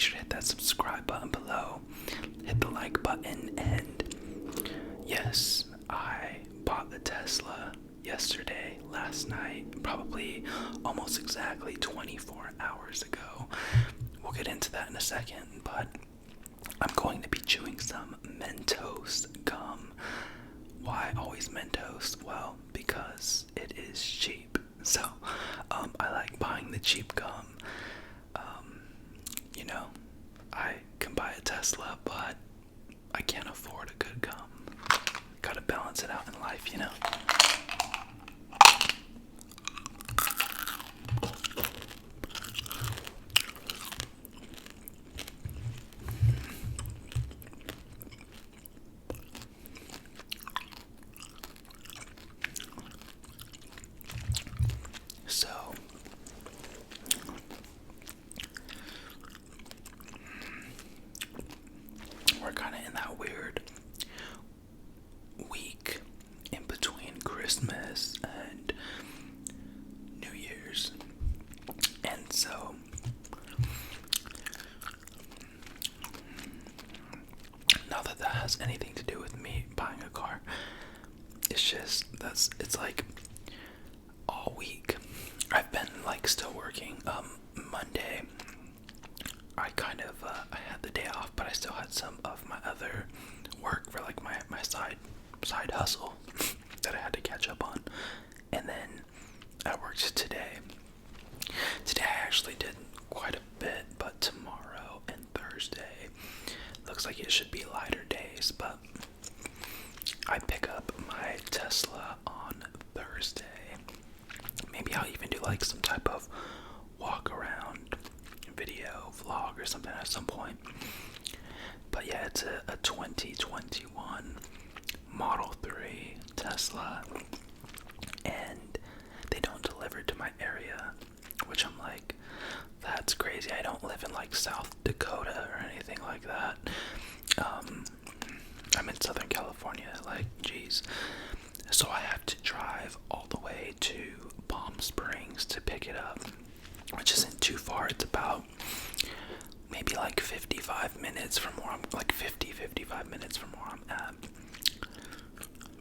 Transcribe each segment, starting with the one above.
sure to hit that subscribe button below, hit the like button, and yes, I bought the Tesla yesterday, last night, probably almost exactly 24 hours ago. We'll get into that in a second, but I'm going to be chewing some Mentos gum. Why always Mentos? Well, because it is cheap. So, I like buying the cheap gum. I can buy a Tesla, but I can't afford a good gum. Gotta balance it out in life, So, we're kind of in that weird week in between Christmas and New Year's. And so, not that that has anything to do with me buying a car, it's like all week I've been like still working. Monday I kind of I had the day off, but I still had some of my other work for like my side hustle that I had to catch up on. And then I worked today. Today I actually did quite a bit, but tomorrow and Thursday looks like it should be lighter days, but I pick up my Tesla on Thursday. Maybe I'll even do like some type of walk around video vlog or something at some point. But yeah, it's a 2021 Model 3 Tesla, and they don't deliver to my area, which I'm like, that's crazy. I don't live in like South Dakota or anything like that. I'm in Southern California, like, geez. So I have to drive all the way to Palm Springs to pick it up, which isn't too far. It's about maybe like 55 minutes from where I'm, like 55 minutes from where I'm at.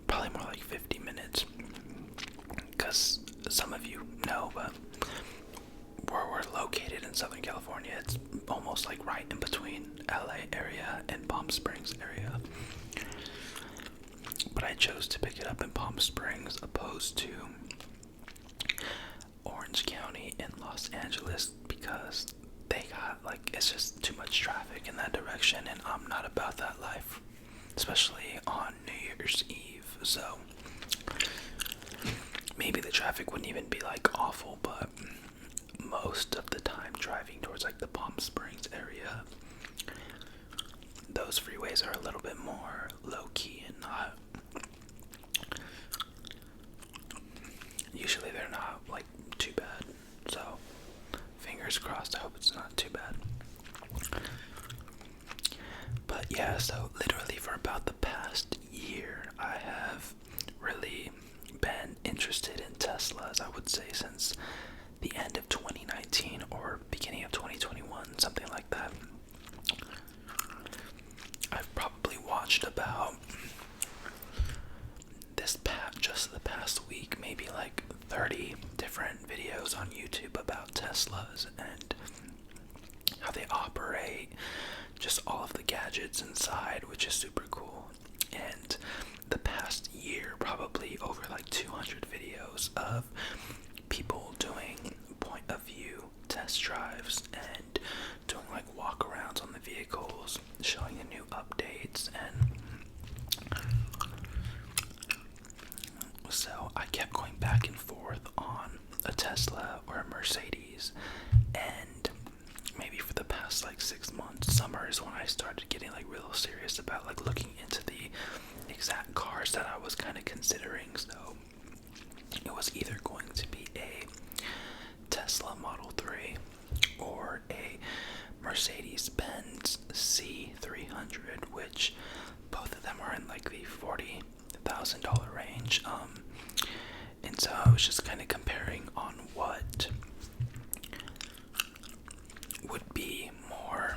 Probably more like 50 minutes, because some of you know, but where we're located in Southern California, it's almost like right in between LA area and Palm Springs area. But I chose to pick it up in Palm Springs opposed to Orange County in Los Angeles, because they got like, it's just too much traffic in that direction, and I'm not about that life, especially on New Year's Eve. So maybe the traffic wouldn't even be like awful, but most of the time driving towards like the Palm Springs area, those freeways are a little bit more low-key and not, usually they're not like too bad. So fingers crossed, I hope it's not too bad. But yeah, so literally for about the past year, I have really been interested in Teslas, I would say, since the end of 2019 or beginning of 2021, something like that. I've probably watched about just the past week, maybe like 30 different videos on YouTube about Teslas and how they operate, just all of the gadgets inside, which is super cool. And the past year, probably over like 200 videos of people doing point of view test drives and doing like walk-arounds on the vehicles, showing the new updates. And so I kept going back and forth on a Tesla or a Mercedes, and maybe for the past like 6 months, summer is when I started getting like real serious about like looking into the exact cars that I was kind of considering. So it was either going to be a Tesla Model 3 or a Mercedes-Benz C300, which both of them are in like the $40,000 range. And so I was just kind of comparing on what would be more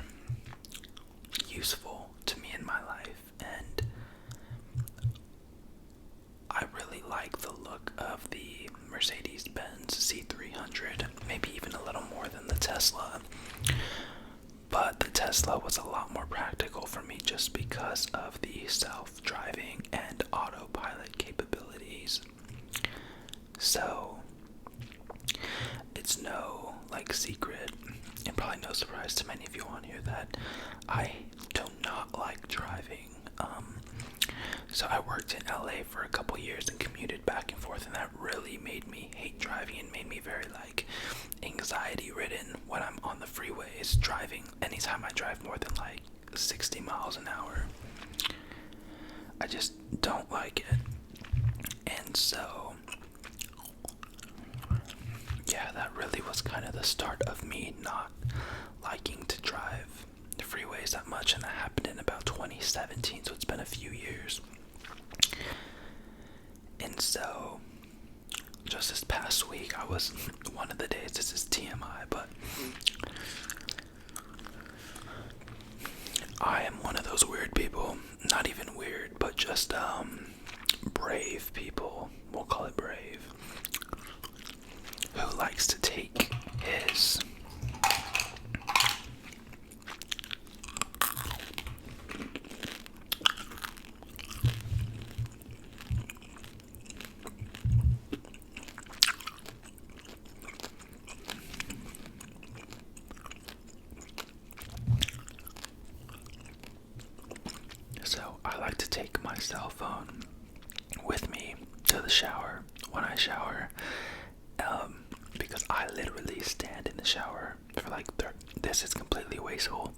useful to me in my life, and I really like the look of the Mercedes-Benz C300, maybe even a little more than the Tesla. But the Tesla was a lot more practical for me just because of the self-driving and autopilot capabilities. So, it's no secret, and probably no surprise to many of you on here, that I do not like driving. So I worked in LA for a couple years and commuted back and forth, and that really made me hate driving and made me very anxiety ridden when I'm on the freeways driving. Anytime I drive more than 60 miles an hour, I just don't like it. And so yeah, that really was kind of the start of me not liking to drive the freeways that much, and that happened in about 2017, so it's been a few years. And so just this past week, I was, one of the days, this is TMI, but I am one of those weird people, not even weird, but just brave people, we'll call it brave, who likes to take his my cell phone with me to the shower when I shower, because I literally stand in the shower for this is completely wasteful.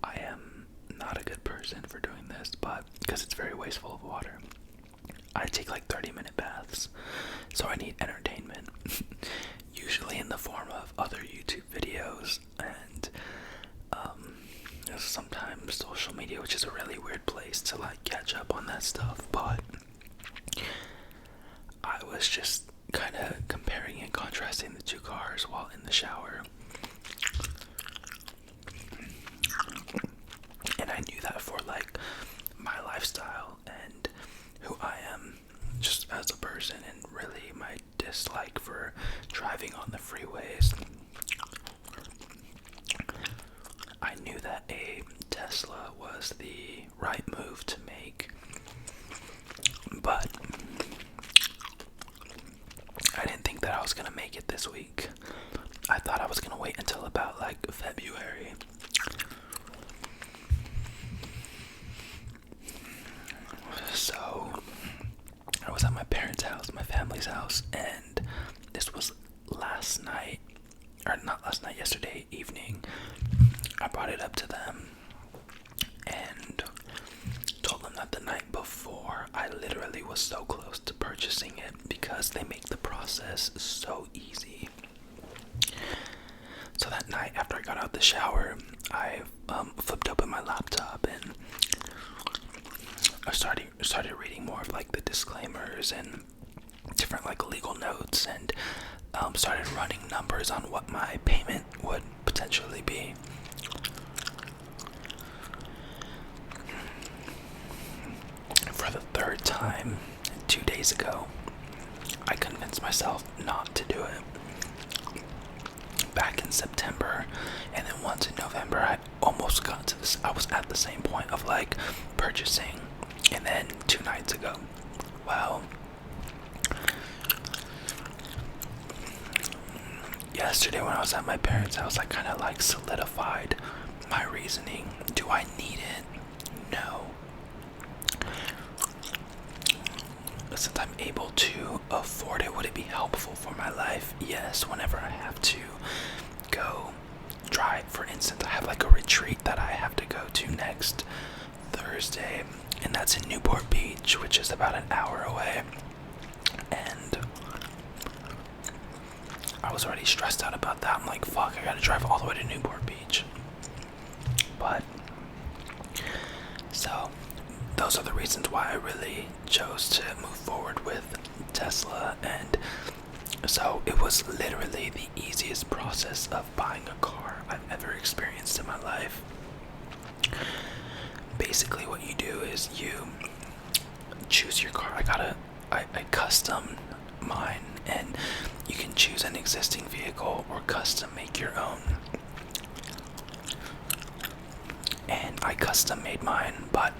I am not a good person for doing this, but because it's very wasteful of water, I take 30-minute baths, so I need entertainment, usually in the form of other YouTube videos and sometimes social media, which is a really weird place to catch up on that stuff. But I was just kind of comparing and contrasting the two cars while in the shower, and I knew that for my lifestyle and who I am just as a person, and really my dislike for driving on the freeways, I knew that a Tesla was the right move to make. But I didn't think that I was gonna make it this week. I thought I was gonna wait until about February. So I was at my parents' house, my family's house, and this was yesterday evening. I brought it up to them and told them that the night before, I literally was so close to purchasing it because they make the process so easy. So that night, after I got out the shower, I flipped open my laptop and I started reading more of the disclaimers and different legal notes, and started running numbers on what my payment would potentially be. For the third time 2 days ago, I convinced myself not to do it. Back in September, and then once in November, I almost got to this. I was at the same point of purchasing, and then 2 nights ago, well, yesterday when I was at my parents' house, I kind of solidified my reasoning. Do I need it? No. Since I'm able to afford it, would it be helpful for my life? Yes, whenever I have to go drive. For instance, I have a retreat that I have to go to next Thursday, and that's in Newport Beach, which is about an hour away. And I was already stressed out about that. I'm like, fuck, I gotta drive all the way to Newport Beach. But, so, those are the reasons why I really chose to move forward with Tesla. And so it was literally the easiest process of buying a car I've ever experienced in my life. Basically, what you do is you choose your car. I custom mine, and you can choose an existing vehicle or custom make your own. And I custom made mine, but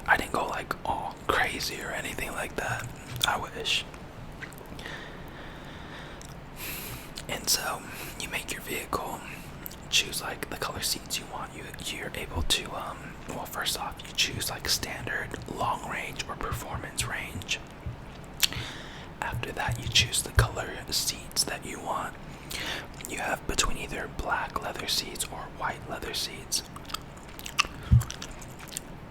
I didn't go like all crazy or anything like that. I wish. And so you make your vehicle, choose like the color seats you want. You're able to well, first off, you choose like standard, long range, or performance range. After that, you choose the color seats that you want. You have between either black leather seats or white leather seats.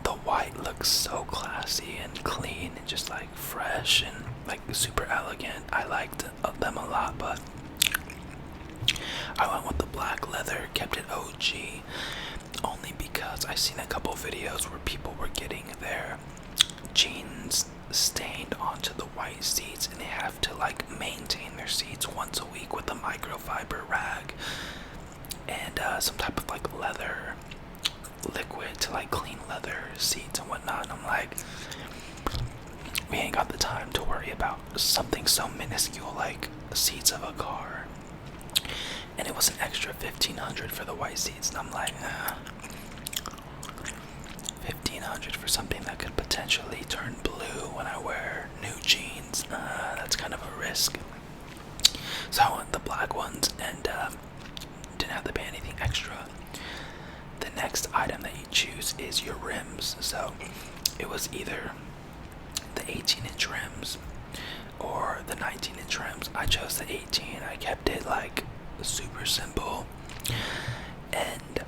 The white looks so classy and clean and just like fresh and like super elegant. I liked them a lot, but I went with the black leather, kept it OG, only because I seen a couple videos where people were getting their jeans stained onto the white seats, and they have to like maintain their seats once a week with a microfiber rag and some type of like leather liquid to like clean leather seats and whatnot. And I'm like, we ain't got the time to worry about something so minuscule like the seats of a car. And it was an extra $1,500 for the white seats, and I'm like, $1,500 for something that could potentially turn blue when I wear new jeans. That's kind of a risk. So I went the black ones and didn't have to pay anything extra. The next item that you choose is your rims. So it was either the 18-inch rims or the 19-inch rims. I chose the 18. I kept it like super simple, and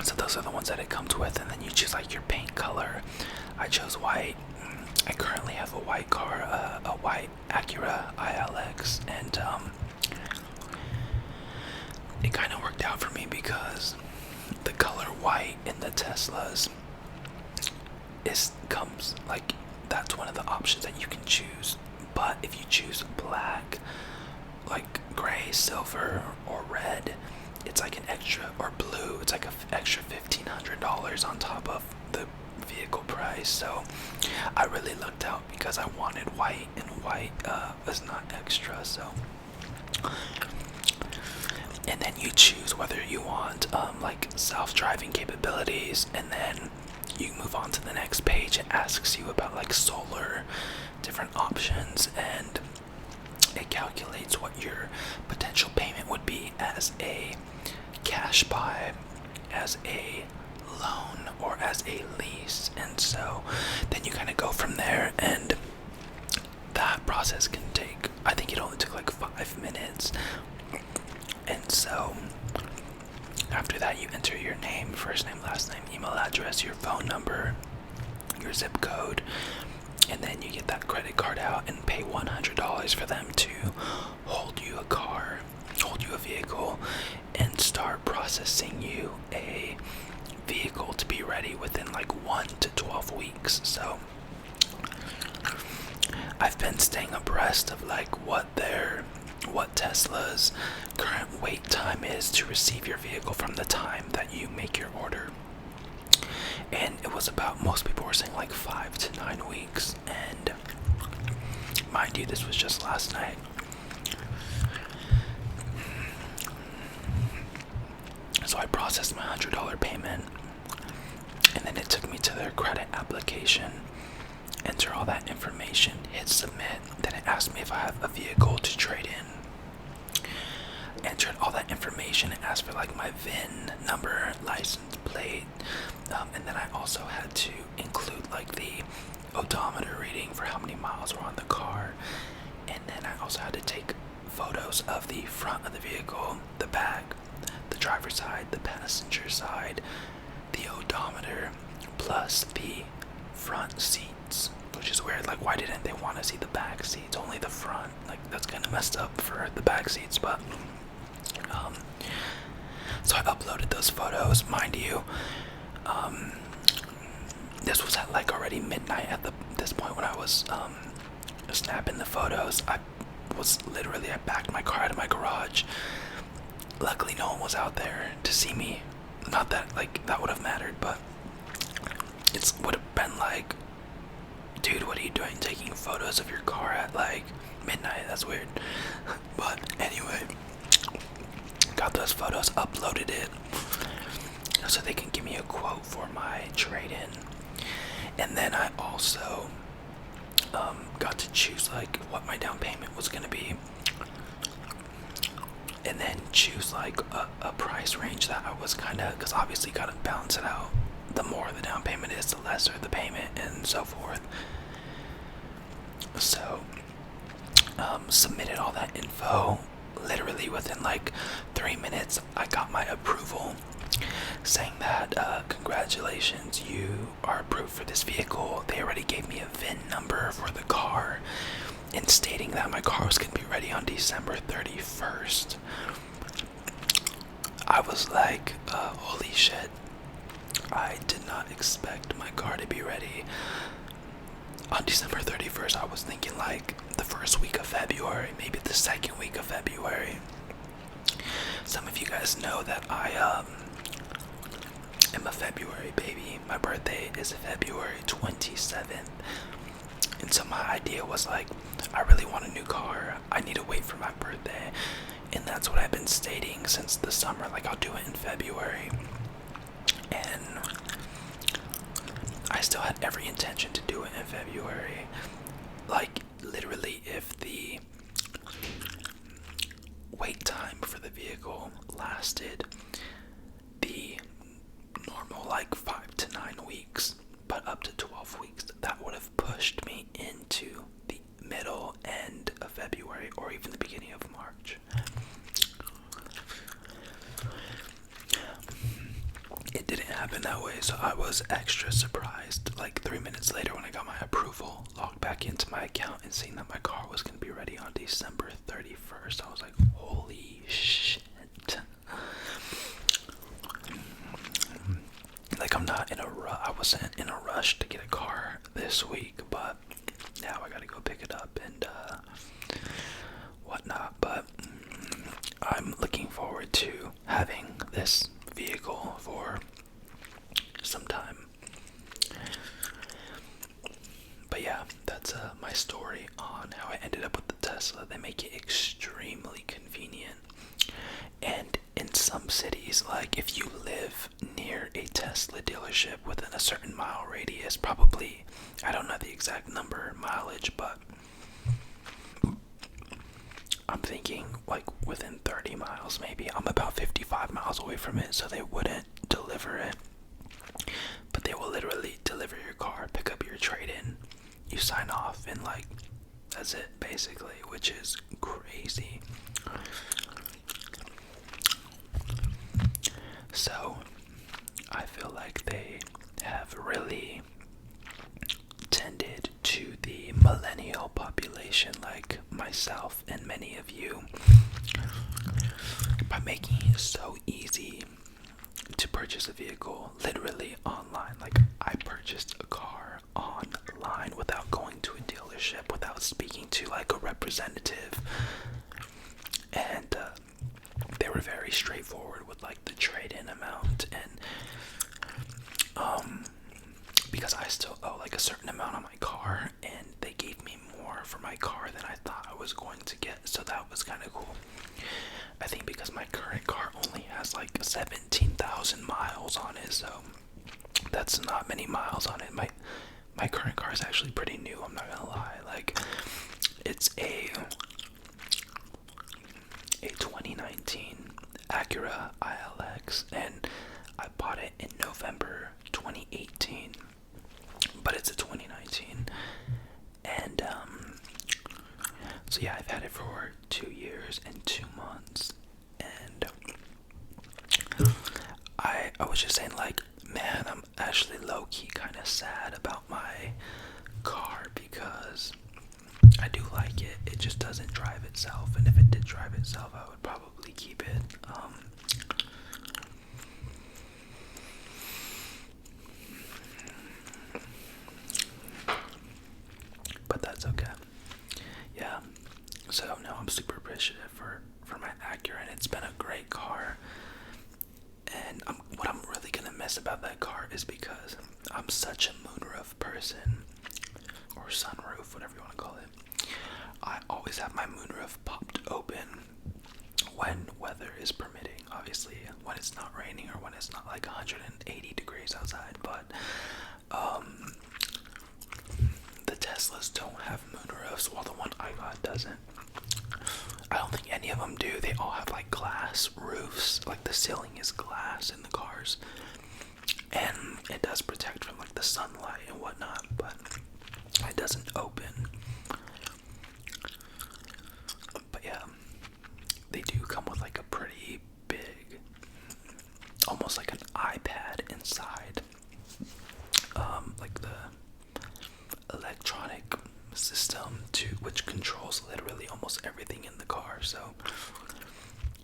so those are the ones that it comes with. And then you choose like your paint color. I chose white. I currently have a white car, a white Acura ILX, and it kind of worked out for me because the color white in the Teslas comes like, that's one of the options that you can choose. But if you choose black, like gray, silver, or red, it's like an extra, or blue, it's like an extra $1,500 on top of the vehicle price. So I really looked out because I wanted white, and white was not extra. So, and then you choose whether you want like self-driving capabilities, and then you move on to the next page. It asks you about like solar, different options, and it calculates what your potential payment would be as a cash buy, as a loan, or as a lease. And so then you kind of go from there, and that process can take, I think it only took like 5 minutes. And so after that, you enter your name, first name, last name, email address, your phone number, your zip code, and then you get that credit card out and pay $100 for them to hold you a car, hold you a vehicle, and start processing you a vehicle to be ready within like 1 to 12 weeks. So I've been staying abreast of like what Tesla's current wait time is to receive your vehicle from the time that you make your order. And it was about, most people were saying like 5 to 9 weeks. And mind you, this was just last night. So I processed my $100 payment, and then it took me to their credit application, enter all that information, hit submit. Then it asked me if I have a vehicle to trade in. Entered all that information. It asked for like my VIN number, license plate, and then I also had to include like the odometer reading for how many miles were on the car. And then I also had to take photos of the front of the vehicle, the back, the driver's side, the passenger side, the odometer, plus the front seats, which is weird. Like, why didn't they want to see the back seats, only the front? Like, that's kind of messed up for the back seats. But so I uploaded those photos. Mind you, this was at like already midnight at this point when I was snapping the photos. I backed my car out of my garage. Luckily no one was out there to see me not that like that would have mattered, but it would have been like, dude, what are you doing taking photos of your car at like midnight? That's weird. But anyway, got those photos, uploaded it so they can give me a quote for my trade-in. And then I also got to choose like what my down payment was gonna be, and then choose like a price range that I was kind of, because obviously gotta balance it out. The more the down payment is, the lesser the payment, and so forth. So submitted all that info. Literally within like 3 minutes, I got my approval saying that congratulations, you are approved for this vehicle. They already gave me a VIN number for the car, and stating that my car was going to be ready on December 31st. I was like, holy shit. I did not expect my car to be ready on December 31st. I was thinking like the first week of February, maybe the second week of February. Some of you guys know that I am a February baby. My birthday is February 27th. And so my idea was like, I really want a new car. I need to wait for my birthday. And that's what I've been stating since the summer. Like, I'll do it in February. And I still had every intention to do it in February. Like, literally, if the wait time for the vehicle lasted the normal like 5 to 9 weeks, but up to 12 weeks, that would have pushed me into the middle end of February or even the beginning of March. It didn't happen that way, so I was extra surprised like 3 minutes later when I got my approval, logged back into my account and seeing that my car was going to be ready on December 31st. I was like, holy shit. Like, I wasn't in a rush to get a car this week, but now I gotta go pick it up and whatnot. But I'm looking forward to having this vehicle for some time. But yeah, that's my story on how I ended up with the Tesla. They make it extremely convenient. And in some cities, like if you live near a Tesla dealership within a certain mile radius, probably, I don't know the exact number mileage, but I'm thinking like within 30 miles maybe. I'm about 55 miles away from it, so they wouldn't deliver it. But they will literally deliver your car, pick up your trade-in, you sign off, and like, that's it basically, which is crazy. So, I feel like they have really tended to the millennial population like myself and many of you by making it so easy to purchase a vehicle literally online. Like, I purchased a car online without going to a dealership, without speaking to like a representative, and they were very straightforward with like the trade-in amount, and because I still owe like a certain amount on my car, and they gave me more for my car than I thought I was going to get, so that was kind of cool. I think because my current car only has like 17,000 miles on it, so that's not many miles on it. My current car is actually pretty new, I'm not gonna lie. Like, it's a 2019 Acura ILX, and I bought it in November 2018, but it's a 2019, and so yeah, I've had it for 2 years and 2 months, and I was just saying, like, man, I'm actually low-key kind of sad about my car because I do like it. It just doesn't drive itself, and if it did drive itself, I would probably keep it. But that's okay. Yeah. So no, I'm super appreciative for my Acura, and it's been a great car. And what I'm really gonna miss about that car is because I'm such a moonroof person, or sunroof, whatever you want to call it. I always have my moonroof popped open when weather is permitting. Obviously, when it's not raining or when it's not like 180 degrees outside. But the Teslas don't have moonroofs. Well, the one I got doesn't. I don't think any of them do. They all have like glass roofs. Like the ceiling is glass in the cars, and it does protect from like the sunlight and whatnot, but it doesn't open. But yeah, they do come with like a pretty big, almost like an iPad inside, like the electronic system which controls literally almost everything in the car. So,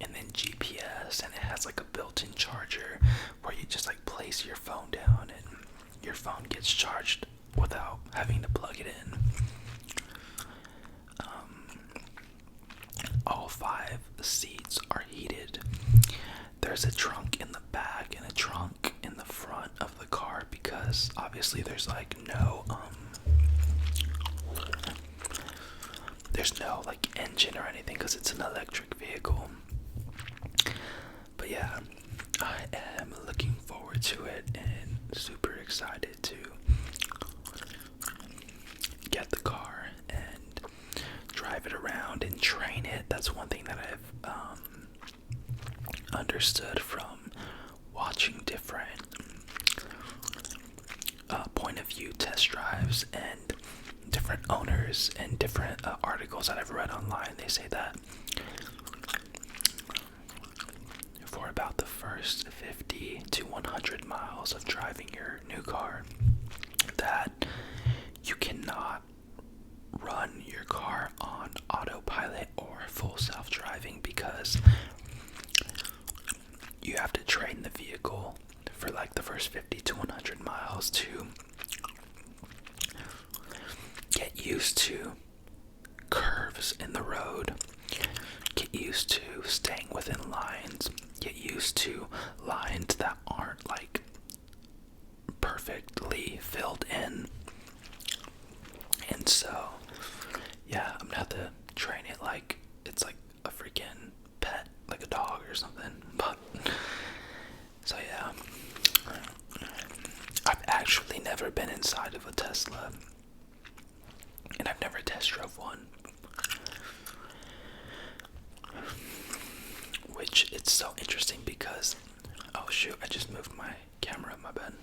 and then GPS, and it has like a built-in charger where you just like place your phone down and your phone gets charged without having to plug it in. All 5 seats are heated. There's a trunk in the back and a trunk in the front of the car because obviously there's like no like engine or anything because it's an electric vehicle. But yeah, I am looking forward to it and super excited to get the car and drive it around and train it. That's one thing that I've understood from watching different point of view test drives and different owners and different articles that I've read online. They say that for about the first 50 to 100 miles of driving your new car, that you cannot run your car on autopilot or full self-driving because you have to train the vehicle for like the first 50 to 100 miles to get used to curves in the road, get used to staying within lines, get used to lines that aren't like perfectly filled in. And so, yeah, I'm gonna have to train it like it's like a freaking pet, like a dog or something. But so yeah, I've actually never been inside of a Tesla, and I've never test drove one, which it's so interesting because, oh shoot, I just moved my camera in my bed.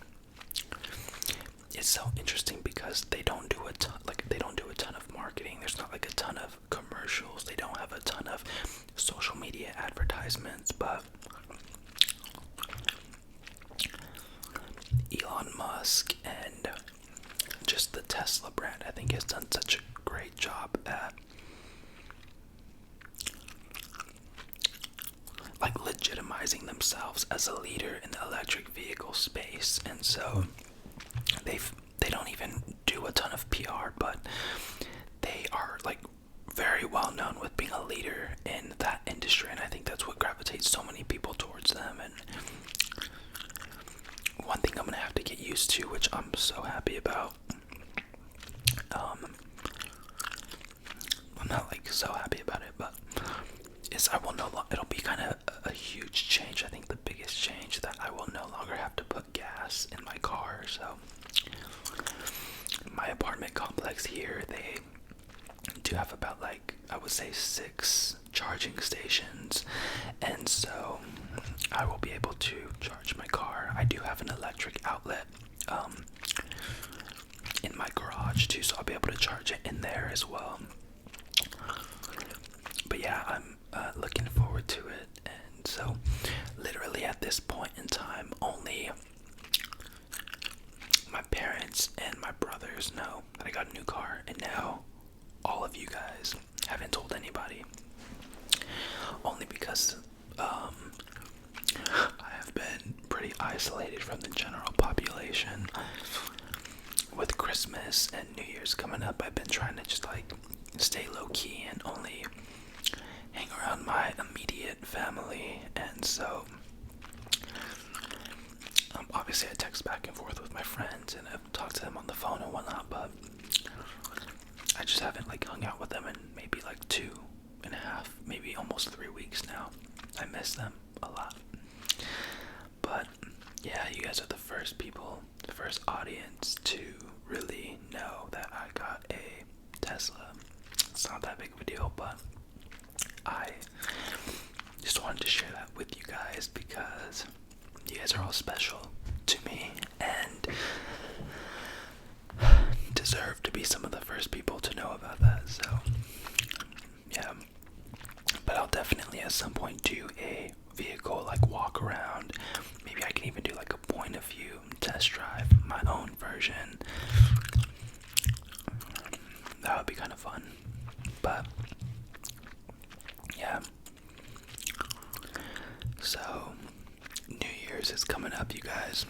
It's so interesting because they don't do a ton of marketing. There's not like a ton of commercials. They don't have a ton of social media advertisements, but Elon Musk and just the Tesla brand, I think, has done such a great job at like legitimizing themselves as a leader in the electric vehicle space. And so they don't even do a ton of PR, but they are like very well known with being a leader in that industry, and I think that's what gravitates so many people towards them. And one thing I'm gonna have to get used to, which I'm so happy about, I'm not like so happy about it, but is it'll be kind of a huge change. I think the biggest change that I will no longer have to put gas in my car. So my apartment complex here, they do have about like, I would say 6 charging stations, and so I will be able to charge my car. I do have an electric outlet in my garage too, so I'll be able to charge it in there as well. But yeah, I'm looking forward to it. And so literally at this point in time, only my parents and my brothers know that I got a new car, and now all of you guys haven't told anybody, only because I have been pretty isolated from the general population. With Christmas and New Year's coming up, I've been trying to just like stay low key and only hang around my immediate family. And so Obviously I text back and forth with my friends and I've talked to them on the phone and whatnot, but I just haven't like hung out with them in maybe like 2.5, maybe almost 3 weeks now. I miss them a lot. But yeah, you guys are the first people, the first audience to really know that I got a Tesla. It's not that big of a deal, but I just wanted to share that with you guys because you guys are all special to me and deserve to be some of the first people to know about that. So yeah, but I'll definitely at some point do a vehicle like walk around. Maybe I can even do like a point of view test drive, my own version. That would be kind of fun. But yeah, so New Year's is coming up, you guys.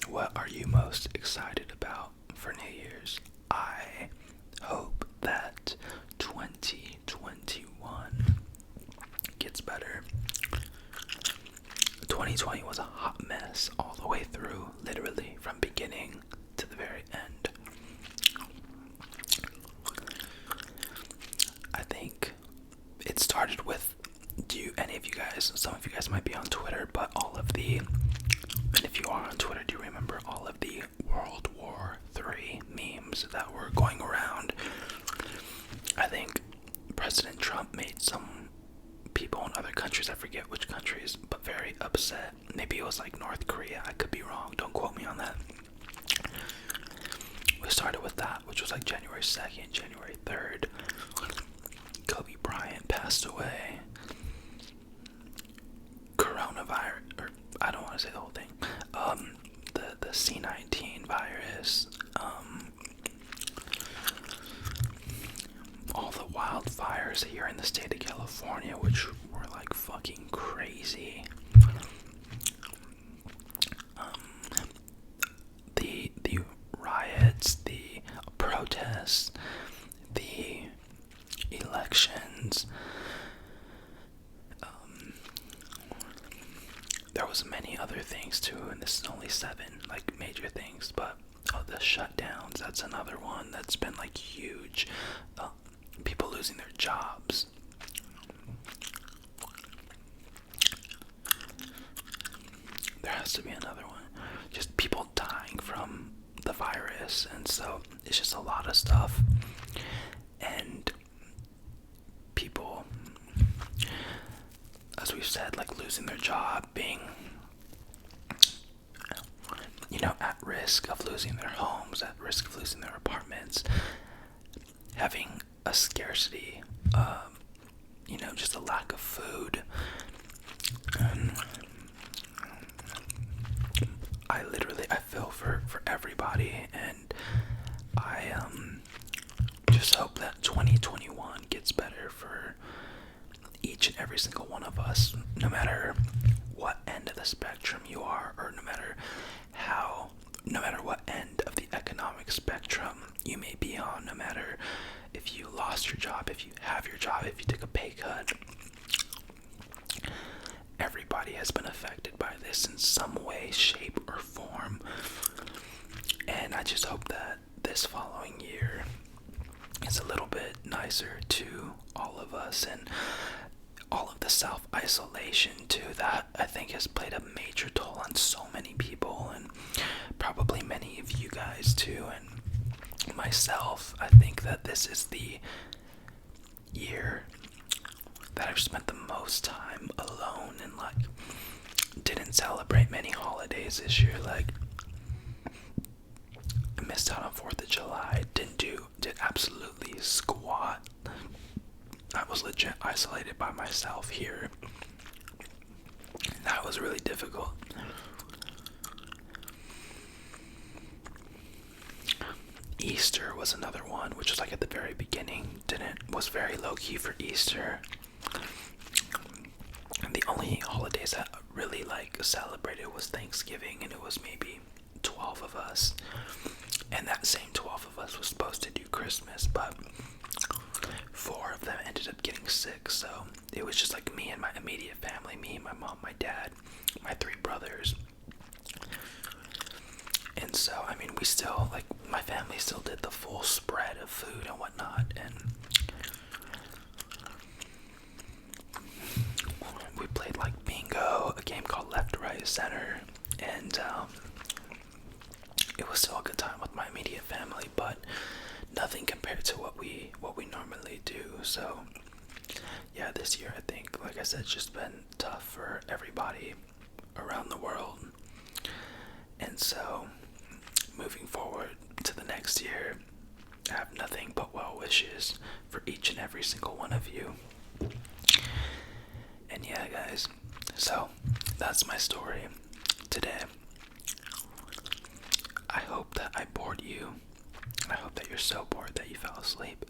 What are you most excited about for New Year's? I hope that 2021 gets better. 2020 was a hot mess all the way through, literally from beginning to the very end. I think it started with, any of you guys, some of you guys might be on Twitter, but and if you are on Twitter, do you remember all of the World War III memes that were going around? I think President Trump made some people in other countries, I forget which countries, but very upset. Maybe it was like North Korea, I could be wrong, don't quote me on that. We started with that, which was like January 2nd, January 3rd. Kobe Bryant passed away. Coronavirus, or I don't want to say the whole thing. The C-19 virus. All the wildfires here in the state of California, which were like fucking crazy. The riots, the protests, the elections. There was many other things too, and this is only 7 like major things, but the shutdowns, that's another one that's been like huge. People losing their jobs. There has to be another one. Just people dying from the virus, and so it's just a lot of stuff. And people, as we've said, like losing their job, being, at risk of losing their homes, at risk of losing their apartments, having a scarcity, just a lack of food. And I feel for everybody, and I just hope that 2021 gets better for each and every single one of us, no matter what end of the spectrum you are, or no matter what end of the economic spectrum you may be on, no matter if you lost your job, if you have your job, if you took a pay cut. Everybody has been affected by this in some way, shape, or form. And I just hope that this following year is a little bit nicer to all of us, and all of the self-isolation too, that I think has played a major toll on so many people, and probably many of you guys too, and myself. I think that this is the year that I've spent the most time alone, and like didn't celebrate many holidays this year. Like I missed out on 4th of July, did absolutely squat. I was legit isolated by myself here. That was really difficult. Easter was another one, which was like at the very beginning. Was very low key for Easter. And the only holidays that really like celebrated was Thanksgiving, and it was maybe 12 of us. And that same 12 of us was supposed to do Christmas, but 4 of them ended up getting sick, so it was just like me and my immediate family, me, my mom, my dad, my 3 brothers. And so, I mean, we still, like, my family still did the full spread of food and whatnot, and we played, like, bingo, a game called Left, Right, Center, and, it was still a good time with my immediate family, but nothing compared to what we normally do. So, yeah, this year, I think, like I said, it's just been tough for everybody around the world. And so, moving forward to the next year, I have nothing but well wishes for each and every single one of you. And yeah, guys, so that's my story today. I hope that I bored you. I hope that you're so bored that you fell asleep.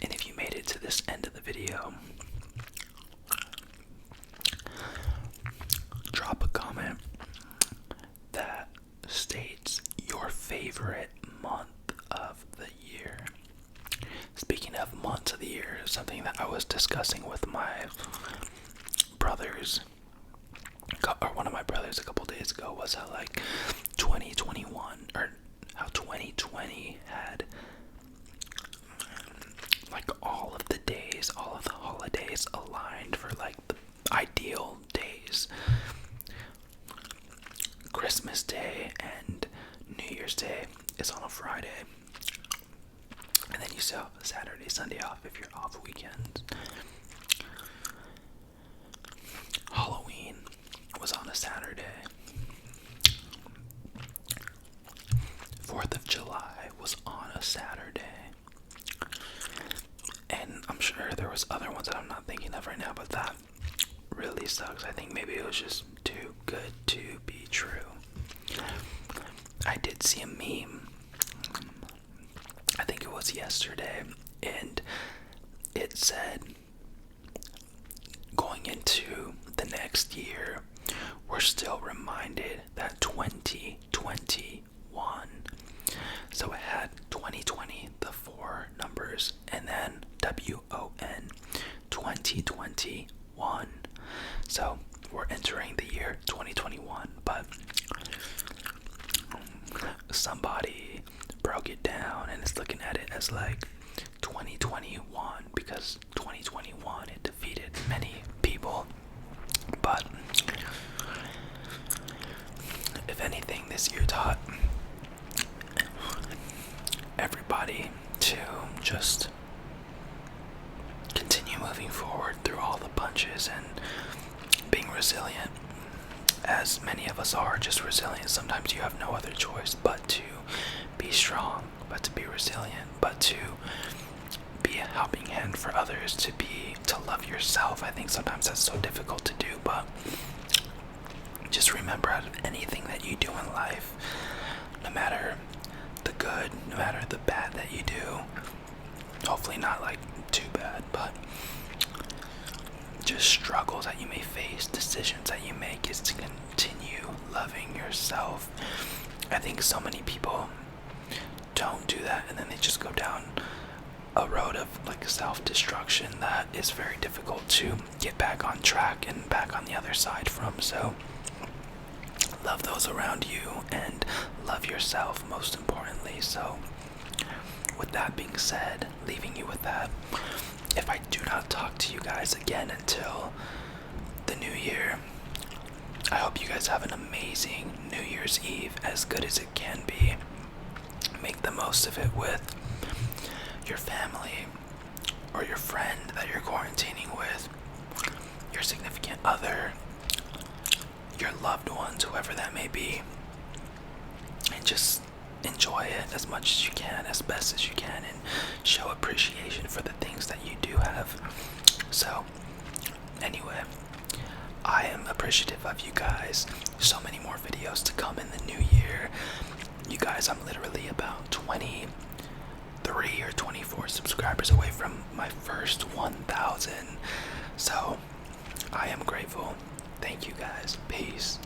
And if you made it to this end of the video, drop a comment that states your favorite month of the year. Speaking of months of the year, something that I was discussing with my brothers, or one of my brothers a couple days ago, was how, like, 2021, or how 2020 had, like, all of the days, all of the holidays aligned for, like, the ideal days. Christmas Day and New Year's Day is on a Friday, and then you still have Saturday, Sunday off if you're off weekends. Halloween was on a Saturday. 4th of July was on a Saturday. And I'm sure there was other ones that I'm not thinking of right now, but that really sucks. I think maybe it was just too good to be true. I did see a meme, I think it was yesterday, and it said, going into the next year, we're still reminded that 2021. So it had 2020, the 4 numbers, and then WON, 2021. So we're entering the year 2021, but somebody broke it down and is looking at it as like 2021 because 2021 it defeated many people. But if anything, this year taught everybody to just continue moving forward through all the punches and being resilient, as many of us are just resilient. Sometimes you have no other choice but to be strong, but to be resilient, but to be a helping hand for others, to love yourself. I think sometimes that's so difficult to do, but just remember, out of anything that you do in life, no matter the good, no matter the bad that you do, hopefully not like too bad, but just struggles that you may face, decisions that you make, is to continue loving yourself. I think so many people don't do that, and then they just go down a road of like self-destruction that is very difficult to get back on track and back on the other side from. So love those around you and love yourself most importantly. So with that being said, leaving you with that, if I do not talk to you guys again until the new year, I hope you guys have an amazing New Year's Eve, as good as it can be. Make the most of it with your family or your friend that you're quarantining with, your significant other, your loved ones, whoever that may be, and just enjoy it as much as you can, as best as you can, and show appreciation for the things that you do have. So anyway, I am appreciative of you guys. So many more videos to come in the new year. You guys, I'm literally about 23 or 24 subscribers away from my first 1,000. So I am grateful. Thank you guys. Peace.